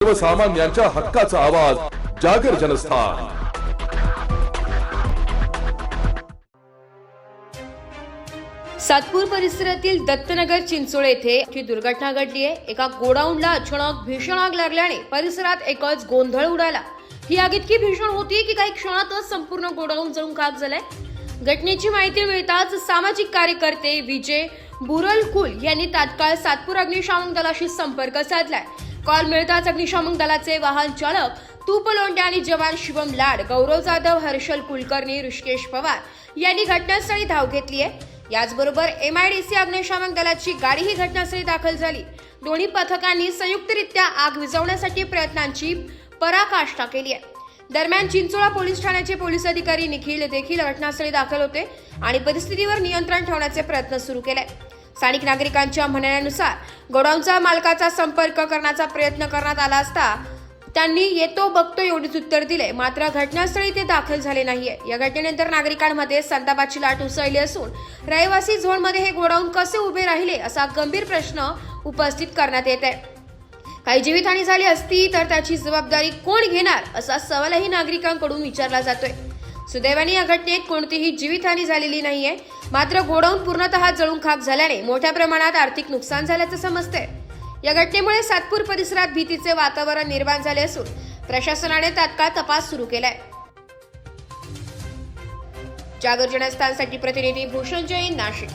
सर्वसामान्यांच्या हक्काचा आवाज जागर जनस्थान। सातपूर परिसरातील दत्तनगर चिंचोळे येथे दुर्घटना घडली आहे। एका गोडाऊनला अचानक भीषण आग लागल्याने परिसरात एकच गोंधळ उडाला। ही आग इतकी भीषण होती की काही क्षणातच संपूर्ण गोडाऊन जळून खाक झाले। घटनेची माहिती मिळताच सामाजिक कार्यकर्ते विजय बुरलकुल यांनी तात्काळ सातपूर अग्निशमन दलाशी संपर्क साधलाय। कॉल मिळताच अग्निशमन दलाचे वाहन चालक तूप लोंढे आणि जवान शिवम लाड, गौरव जाधव, हर्षल कुलकर्णी, ऋषिकेश पवार यांनी घटनास्थळी धाव घेतली आहे। याचबरोबर MIDC अग्निशमन दलाची गाडीही घटनास्थळी दाखल झाली। दोन्ही पथकांनी संयुक्तरित्या आग विझवण्यासाठी प्रयत्नांची पराकाष्ठा केली आहे। दरम्यान चिंचोळा पोलीस ठाण्याचे पोलीस अधिकारी निखिल देखील घटनास्थळी दाखल होते आणि परिस्थितीवर नियंत्रण ठेवण्याचे प्रयत्न सुरू केले। स्थानिक नागरिकांच्या म्हणण्यानुसार गोडाऊनचा मालकाचा संपर्क करण्याचा प्रयत्न करण्यात आला असता त्यांनी येतो बघतो एवढेच उत्तर दिले, मात्र घटनास्थळी ते दाखल झाले नाहीये। या घटनेनंतर नागरिकांमध्ये संतापाची लाट उसळली असून रहिवासी झोनमध्ये हे गोडाऊन कसे उभे राहिले असा गंभीर प्रश्न उपस्थित करण्यात येत आहे। काही जीवितहानी झाली असती तर त्याची जबाबदारी कोण घेणार असा सवालही नागरिकांकडून विचारला जातोय। सुदैवाने या घटनेत कोणतीही जीवितहानी झालेली नाहीये, मात्र गोडाऊन पूर्णतः जळून खाक झाल्याने मोठ्या प्रमाणात आर्थिक नुकसान झाल्याचं समजतंय। या घटनेमुळे सातपूर परिसरात भीतीचे वातावरण निर्माण झाले असून प्रशासनाने तात्काळ तपास सुरू केलाय। जागर जनस्थानसाठी प्रतिनिधी भूषण जैन, नाशिक।